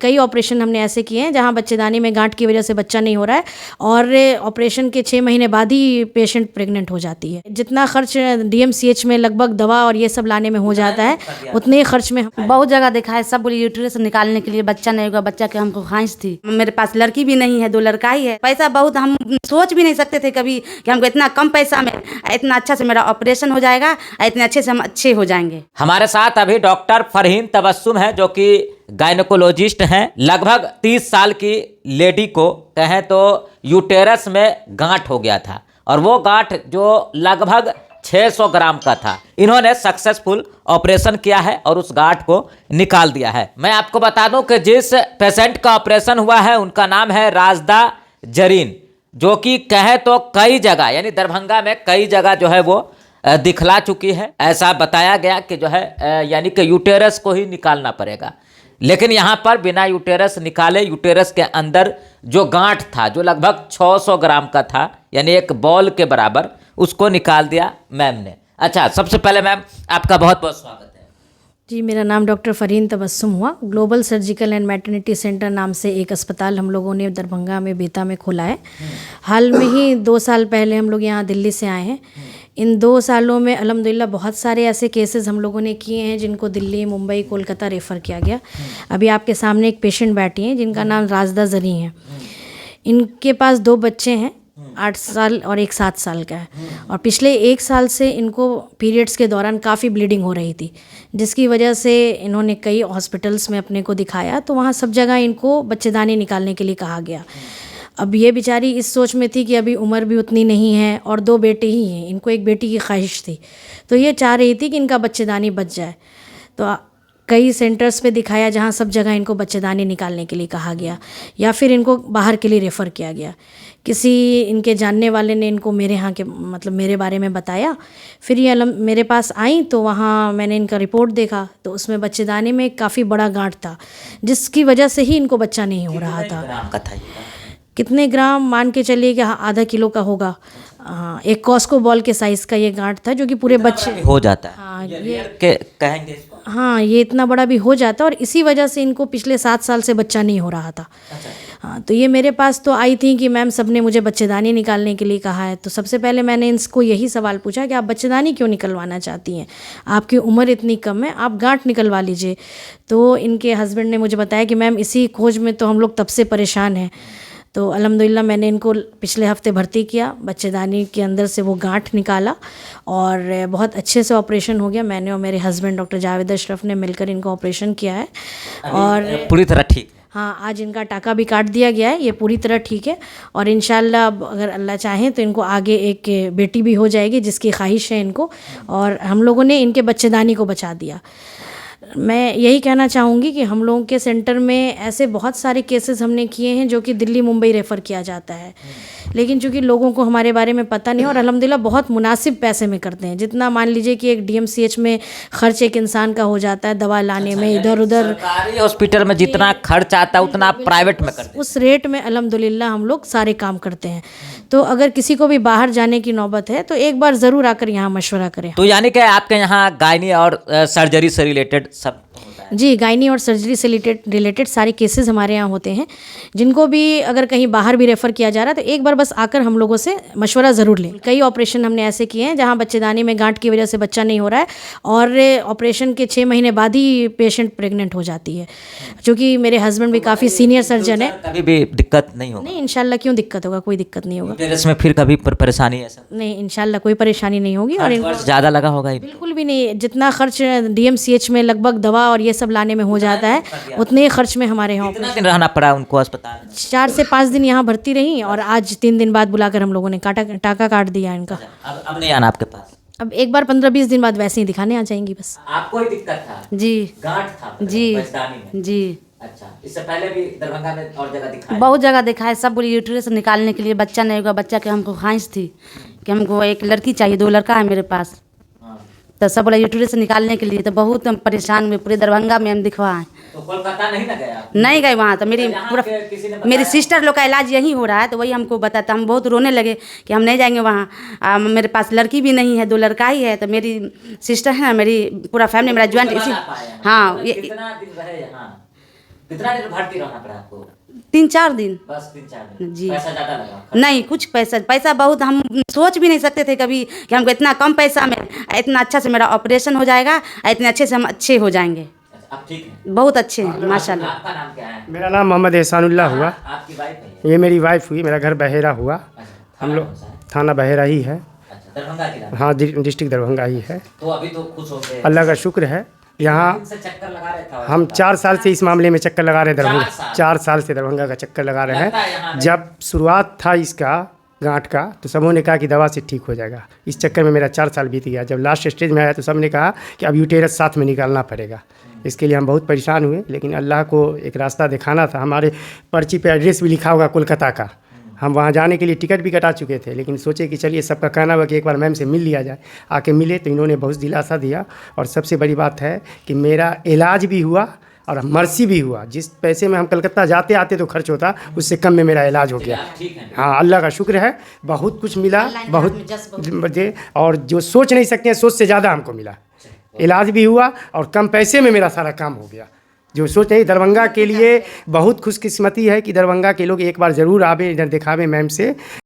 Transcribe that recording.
कई ऑपरेशन हमने ऐसे किए हैं जहां बच्चेदानी में गांठ की वजह से बच्चा नहीं हो रहा है और ऑपरेशन के 6 महीने बाद ही पेशेंट प्रेग्नेंट हो जाती है। जितना खर्च डीएमसीएच में लगभग दवा और ये सब लाने में हो जाता है, उतने खर्च में बहुत जगह देखा है। सब बोली यूट्रस निकालने के लिए बच्चा नहीं होगा, बच्चा के हमको ख्वाहिश थी। मेरे पास लड़की भी नहीं है, 2 लड़का ही है। पैसा बहुत, हम सोच भी नहीं सकते थे कभी कि हमको इतना कम पैसा में इतना अच्छा से मेरा ऑपरेशन हो जाएगा, इतने अच्छे से हम अच्छे हो जाएंगे। हमारे साथ अभी डॉक्टर फरहीन तबस्सुम है, जो कि गायनोकोलॉजिस्ट हैं। लगभग 30 साल की लेडी को कहें तो यूटेरस में गांठ हो गया था और वो गांठ जो लगभग 600 ग्राम का था। इन्होंने सक्सेसफुल ऑपरेशन किया है और उस गांठ को निकाल दिया है। मैं आपको बता दूं कि जिस पेशेंट का ऑपरेशन हुआ है उनका नाम है राजदा जरीन, जो कि कहें तो कई जगह यानी दरभंगा में कई जगह जो है वो दिखला चुकी है। ऐसा बताया गया कि जो है यानी कि यूटेरस को ही निकालना पड़ेगा, लेकिन यहाँ पर बिना यूटेरस निकाले यूटेरस के अंदर जो गांठ था जो लगभग 600 ग्राम का था यानी एक बॉल के बराबर, उसको निकाल दिया मैम ने। अच्छा, सबसे पहले मैम आपका बहुत बहुत स्वागत है। जी, मेरा नाम डॉक्टर फरहीन तबस्सुम हुआ। Global surgical and maternity centre नाम से एक अस्पताल हम लोगों ने दरभंगा में बेता में खोला है। हाल में ही 2 साल पहले हम लोग यहाँ दिल्ली से आए हैं। इन 2 सालों में अल्हम्दुलिल्लाह बहुत सारे ऐसे केसेस हम लोगों ने किए हैं जिनको दिल्ली, मुंबई, कोलकाता रेफ़र किया गया। अभी आपके सामने एक पेशेंट बैठी हैं जिनका नाम राजदा जरी है। इनके पास 2 बच्चे हैं, 8 साल और एक 7 साल का है, और पिछले 1 साल से इनको पीरियड्स के दौरान काफ़ी ब्लीडिंग हो रही थी, जिसकी वजह से इन्होंने कई हॉस्पिटल्स में अपने को दिखाया, तो वहाँ सब जगह इनको बच्चेदानी निकालने के लिए कहा गया। अब ये बेचारी इस सोच में थी कि अभी उम्र भी उतनी नहीं है और 2 बेटे ही हैं, इनको एक बेटी की ख्वाहिश थी, तो ये चाह रही थी कि इनका बच्चेदानी बच जाए। तो कई सेंटर्स पे दिखाया जहाँ सब जगह इनको बच्चेदानी निकालने के लिए कहा गया या फिर इनको बाहर के लिए रेफ़र किया गया। किसी इनके जानने वाले ने इनको मेरे यहाँ के मतलब मेरे बारे में बताया, फिर ये मेरे पास आई तो वहाँ मैंने इनका रिपोर्ट देखा तो उसमें बच्चेदानी में काफ़ी बड़ा गांठ था, जिसकी वजह से ही इनको बच्चा नहीं हो रहा था। कितने ग्राम मान के चलिए कि आधा किलो का होगा। एक कॉस्को बॉल के साइज़ का ये गांठ था, जो कि पूरे बच्चे हो जाता है। हाँ, ये कहेंगे इसको। हाँ, ये इतना बड़ा भी हो जाता और इसी वजह से इनको पिछले 7 साल से बच्चा नहीं हो रहा था। अच्छा। हाँ, तो ये मेरे पास तो आई थी कि मैम सबने मुझे बच्चेदानी निकालने के लिए कहा है। तो सबसे पहले मैंने इनको यही सवाल पूछा कि आप बच्चेदानी क्यों निकलवाना चाहती हैं, आपकी उम्र इतनी कम है, आप गांठ निकलवा लीजिए। तो इनके हस्बैंड ने मुझे बताया कि मैम इसी खोज में तो हम लोग तब से परेशान हैं। तो अल्हम्दुलिल्लाह मैंने इनको पिछले हफ्ते भर्ती किया, बच्चेदानी के अंदर से वो गांठ निकाला और बहुत अच्छे से ऑपरेशन हो गया। मैंने और मेरे हस्बैंड डॉक्टर जावेद अशरफ ने मिलकर इनको ऑपरेशन किया है और पूरी तरह ठीक। हाँ, आज इनका टाका भी काट दिया गया है, ये पूरी तरह ठीक है और इंशाल्लाह अब अगर अल्लाह चाहें तो इनको आगे एक बेटी भी हो जाएगी, जिसकी ख्वाहिश है इनको, और हम लोगों ने इनके बच्चेदानी को बचा दिया। मैं यही कहना चाहूँगी कि हम लोगों के सेंटर में ऐसे बहुत सारे केसेस हमने किए हैं जो कि दिल्ली, मुंबई रेफ़र किया जाता है, लेकिन चूँकि लोगों को हमारे बारे में पता नहीं और अल्हम्दुलिल्लाह बहुत मुनासिब पैसे में करते हैं। जितना मान लीजिए कि एक डीएमसीएच में खर्च एक इंसान का हो जाता है दवा लाने में, इधर उधर सरकारी हॉस्पिटल में जितना खर्च आता है उतना प्राइवेट में करते हैं। उस रेट में अल्हम्दुलिल्लाह हम लोग सारे काम करते हैं। तो अगर किसी को भी बाहर जाने की नौबत है तो एक बार ज़रूर आकर यहाँ मशवरा करें। तो यानी कि आपके यहाँ गायनी और सर्जरी से रिलेटेड सब जी, गायनी और सर्जरी से रिलेटेड सारे केसेस हमारे यहाँ होते हैं। जिनको भी अगर कहीं बाहर भी रेफ़र किया जा रहा है तो एक बार बस आकर हम लोगों से मशवरा ज़रूर लें। कई ऑपरेशन हमने ऐसे किए हैं जहाँ बच्चेदानी में गांठ की वजह से बच्चा नहीं हो रहा है और ऑपरेशन के 6 महीने बाद ही पेशेंट प्रेग्नेंट हो जाती है। चूँकि मेरे हस्बैंड भी काफ़ी सीनियर सर्जन है। कभी भी दिक्कत नहीं होगी? नहीं, इंशाल्लाह क्यों दिक्कत होगा, कोई दिक्कत नहीं होगा। इसमें फिर कभी परेशानी ऐसा नहीं, इंशाल्लाह कोई परेशानी नहीं होगी और ज़्यादा लगा होगा? बिल्कुल भी नहीं। जितना खर्च डीएमसीएच में लगभग दवा और ये सब लाने में हो जाता है, उतने ही खर्च में हमारे यहाँ। कितना दिन रहना पड़ा उनको अस्पताल? 4 से 5 दिन यहाँ भर्ती रही और आज 3 दिन बाद बुलाकर हम लोगों ने टाका काट दिया इनका। अब नहीं आना आपके पास? अब एक बार 15-20 दिन बाद वैसे ही दिखाने आ जाएंगी बस। आपको ही दिक्कत था? जी, गांठ था जी, जी। अच्छा, इससे पहले भी दरभंगा में और जगह दिखाया? बहुत जगह देखा है। सब बोली यूट्रस निकालने के लिए बच्चा नहीं होगा, बच्चा के हमको ख्वाहिश थी कि हमको एक लड़की चाहिए, 2 लड़का है मेरे पास। तो सब बोला यूट्रस निकालने के लिए, तो बहुत हम परेशान हुए। पूरे दरभंगा में हम दिखवाएं तो कोलकाता नहीं ना गया? नहीं गए वहाँ। तो मेरी सिस्टर लोग का इलाज यहीं हो रहा है, तो वही हमको बताता। हम बहुत रोने लगे कि हम नहीं जाएंगे वहाँ। मेरे पास लड़की भी नहीं है, 2 लड़का ही है। तो मेरी सिस्टर है ना, मेरी पूरा फैमिली मेरा ज्वाइंट इसी। हाँ, कितना दिन भर्ती रहना पड़ा आपको? 3-4 दिन। बस 3-4 दिन। जी। पैसा ज्यादा लगा? नहीं, कुछ पैसा बहुत, हम सोच भी नहीं सकते थे कभी कि हमको इतना कम पैसा में इतना अच्छा से मेरा ऑपरेशन हो जाएगा, इतने अच्छे से हम अच्छे हो जाएंगे। अच्छा, आप ठीक हैं? बहुत अच्छे हैं माशाल्लाह। आपका नाम क्या है? मेरा नाम मोहम्मद एहसानुल्लाह हुआ। आपकी वाइफ है? ये मेरी वाइफ हुई। मेरा घर बहेरा हुआ। अच्छा, हम थाना लोग कौन सा है? थाना बहेरा ही है। अच्छा, दरभंगा जिला में? हाँ, डिस्ट्रिक्ट दरभंगा ही है। तो अभी तो खुश हो गए? अल्लाह का शुक्र है। यहाँ दिन से चक्कर लगा रहे थे? हम 4 साल से इस मामले में चक्कर लगा रहे हैं दरभंगा। 4 साल? 4 साल से दरभंगा का चक्कर लगा रहे लगता है यहाँ हैं। पे। जब शुरुआत था इसका गांठ का तो सबों ने कहा कि दवा से ठीक हो जाएगा। इस चक्कर में मेरा 4 साल बीत गया। जब लास्ट स्टेज में आया तो सबने कहा कि अब यूटेरस साथ में निकालना पड़ेगा। इसके लिए हम बहुत परेशान हुए, लेकिन अल्लाह को एक रास्ता दिखाना था। हमारे पर्ची पे एड्रेस भी लिखा होगा कोलकाता का। हम वहाँ जाने के लिए टिकट भी कटा चुके थे, लेकिन सोचे कि चलिए सबका कहना हुआ कि एक बार मैम से मिल लिया जाए। आके मिले तो इन्होंने बहुत दिलासा दिया। और सबसे बड़ी बात है कि मेरा इलाज भी हुआ और मर्सी भी हुआ। जिस पैसे में हम कलकत्ता जाते आते तो खर्च होता, उससे कम में मेरा इलाज हो गया। ठीक है? हाँ, अल्लाह का शुक्र है। बहुत कुछ मिला, बहुत बजे, और जो सोच नहीं सकते हैं सोच से ज़्यादा हमको मिला। इलाज भी हुआ और कम पैसे में मेरा सारा काम हो गया। जो सोच नहीं, दरभंगा के लिए बहुत खुशकिस्मती है कि दरभंगा के लोग एक बार ज़रूर आवे, इधर दिखावे मैम से।